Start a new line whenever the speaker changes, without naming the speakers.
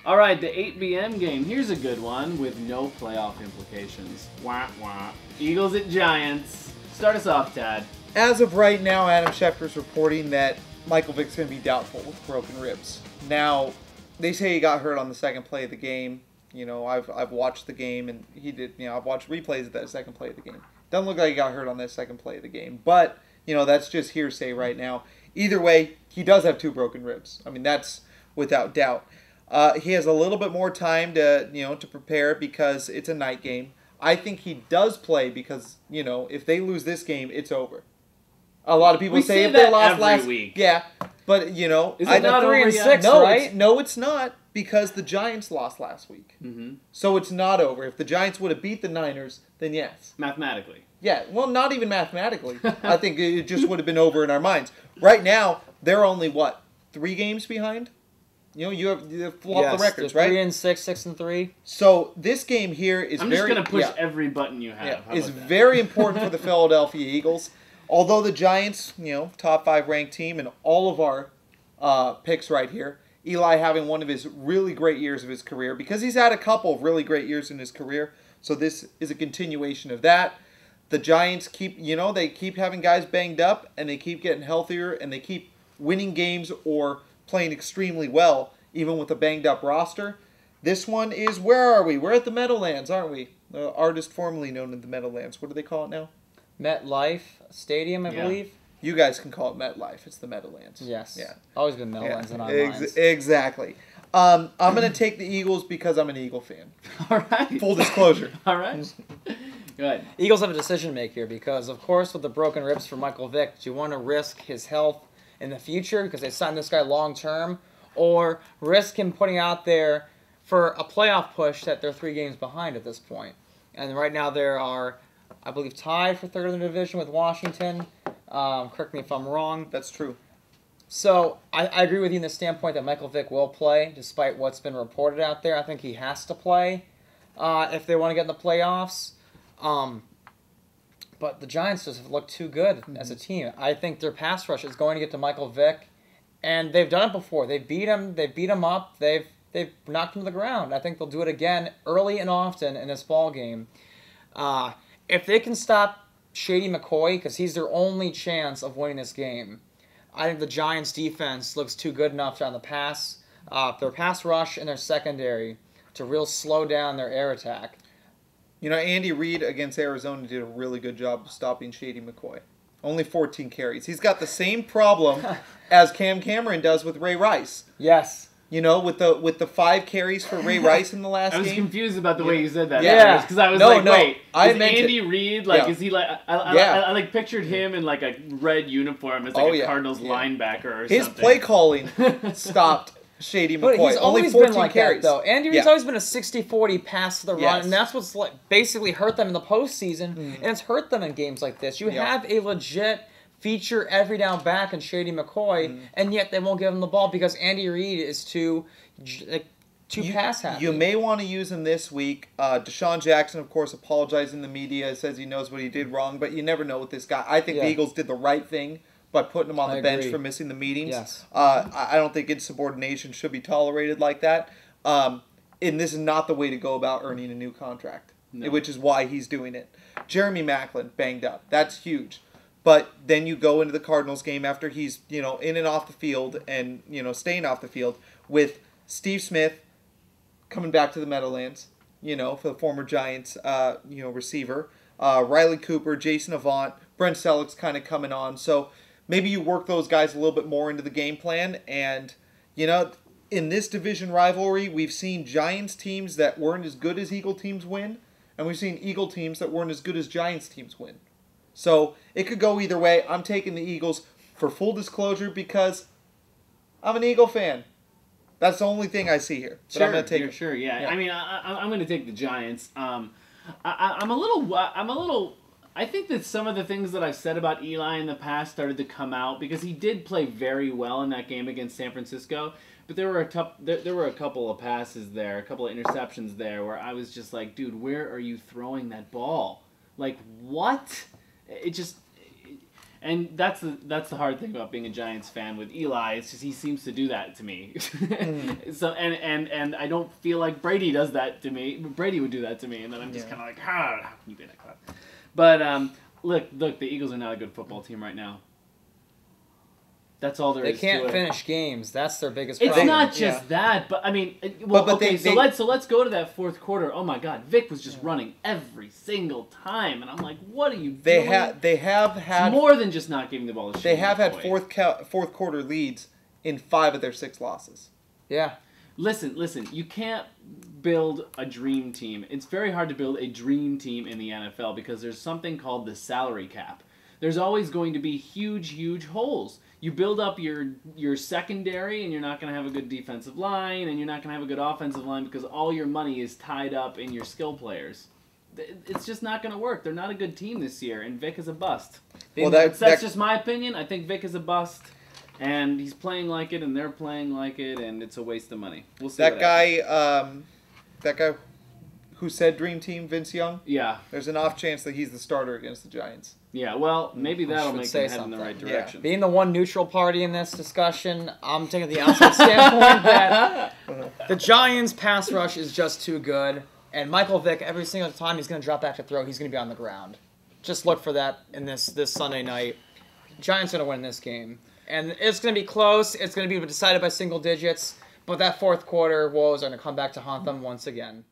All right, the 8 p.m. game. Here's a good one with no playoff implications. Wah, wah. Eagles at Giants. Start us off, Tad.
As of right now, Adam Schefter's reporting that Michael Vick's going to be doubtful with broken ribs. Now, they say he got hurt on the second play of the game. You know, I've watched the game, and he did. You know, I've watched replays of that second play of the game. Doesn't look like he got hurt on that second play of the game, but you know that's just hearsay right now. Either way, he does have 2 broken ribs. I mean, that's without doubt. He has a little bit more time to prepare because it's a night game. I think he does play because if they lose this game, it's over. A lot of people say if they lost last
week.
Yeah, but
Is it not
3 and
over yet?
6,
no,
right?
it's not because the Giants lost last week.
Mm-hmm.
So it's not over. If the Giants would have beat the Niners, then yes.
Mathematically.
Yeah, well, not even mathematically. I think it just would have been over in our minds. Right now, they're only, 3 games behind? You have flopped the records, right?
3 and 6, 6 and 3.
So this game here is
I'm
very...
just going to push every button you have.
Yeah, is very important for the Philadelphia Eagles. Although the Giants, top 5 ranked team in all of our picks right here, Eli having one of his really great years of his career, because he's had a couple of really great years in his career, so this is a continuation of that. The Giants keep having guys banged up, and they keep getting healthier, and they keep winning games or playing extremely well, even with a banged-up roster. This one is, where are we? We're at the Meadowlands, aren't we? The artist formerly known as the Meadowlands. What do they call it now?
MetLife Stadium, I believe.
You guys can call it MetLife. It's the Meadowlands.
Yes.
Yeah.
Always been Meadowlands in our minds.
Exactly. I'm going to take the Eagles because I'm an Eagle fan.
All right.
Full disclosure.
All right. Go ahead.
Eagles have a decision to make here because, of course, with the broken ribs for Michael Vick, do you want to risk his health in the future because they signed this guy long term, or risk him putting out there for a playoff push that they're 3 games behind at this point? And right now they are, I believe, tied for 3rd in the division with Washington. Correct me if I'm wrong.
That's true.
So I agree with you in the standpoint that Michael Vick will play, despite what's been reported out there. I think he has to play if they want to get in the playoffs. But the Giants just have looked too good as a team. I think their pass rush is going to get to Michael Vick, and they've done it before. They beat him. They beat him up. They've knocked him to the ground. I think they'll do it again early and often in this ball game. If they can stop Shady McCoy, because he's their only chance of winning this game, I think the Giants' defense looks too good enough on the pass, their pass rush and their secondary to real slow down their air attack.
Andy Reid against Arizona did a really good job of stopping Shady McCoy. Only 14 carries. He's got the same problem as Cam Cameron does with Ray Rice.
Yes.
With the 5 carries for Ray Rice in the last game.
I was confused about the way you said that.
Yeah.
Because I was wait,
I
is Andy Reid, is he like, I pictured him in like a red uniform as like a Cardinals linebacker or something.
His play calling stopped Shady McCoy.
But he's always been like
carries.
that, though. Andy Reid's always been a 60-40 pass to the run, and that's what's basically hurt them in the postseason, and it's hurt them in games like this. You have a legit feature every down back in Shady McCoy, and yet they won't give him the ball because Andy Reid is too pass happy.
You may want to use him this week. Deshaun Jackson, of course, apologized in the media, says he knows what he did wrong, but you never know with this guy. I think the Eagles did the right thing by putting him on the bench for missing the meetings.
Yes.
I don't think insubordination should be tolerated like that. And this is not the way to go about earning a new contract, which is why he's doing it. Jeremy Maclin, banged up. That's huge. But then you go into the Cardinals game after he's, in and off the field and, staying off the field with Steve Smith coming back to the Meadowlands, for the former Giants, receiver. Riley Cooper, Jason Avant, Brent Selleck's kind of coming on. So maybe you work those guys a little bit more into the game plan. And, in this division rivalry, we've seen Giants teams that weren't as good as Eagle teams win. And we've seen Eagle teams that weren't as good as Giants teams win. So it could go either way. I'm taking the Eagles for full disclosure because I'm an Eagle fan. That's the only thing I see here. But I'm going to take it.
Sure, yeah. I mean, I'm going to take the Giants. I'm a little. I think that some of the things that I've said about Eli in the past started to come out because he did play very well in that game against San Francisco. But there were a couple of passes there, a couple of interceptions there where I was just like, dude, where are you throwing that ball? Like, what? And that's the hard thing about being a Giants fan with Eli. It's just he seems to do that to me. So and I don't feel like Brady does that to me. Brady would do that to me, and then I'm just kind of like, how can you be that clown? But look, the Eagles are not a good football team right now. That's all there is to it.
They can't finish games. That's their biggest
It's
problem.
not just that, but I mean, let's go to that fourth quarter. Oh my God, Vic was just running every single time, and I'm like, what are you doing?
They have had
it's more than just not giving the ball to Shane.
They have had fourth quarter leads in 5 of their 6 losses.
Yeah.
Listen. You can't build a dream team. It's very hard to build a dream team in the NFL because there's something called the salary cap. There's always going to be huge holes. You build up your secondary, and you're not going to have a good defensive line, and you're not going to have a good offensive line because all your money is tied up in your skill players. It's just not going to work. They're not a good team this year, and Vic is a bust. Well, that's just my opinion. I think Vic is a bust, and he's playing like it, and they're playing like it, and it's a waste of money. We'll see. That
guy who said dream team, Vince Young?
Yeah.
There's an off chance that he's the starter against the Giants.
Yeah, well, maybe that'll make them head in the right direction.
Yeah. Being the one neutral party in this discussion, I'm taking the outside standpoint that the Giants' pass rush is just too good, and Michael Vick, every single time he's going to drop back to throw, he's going to be on the ground. Just look for that in this Sunday night. Giants are going to win this game. And it's going to be close. It's going to be decided by single digits, but that fourth quarter woes are going to come back to haunt them once again.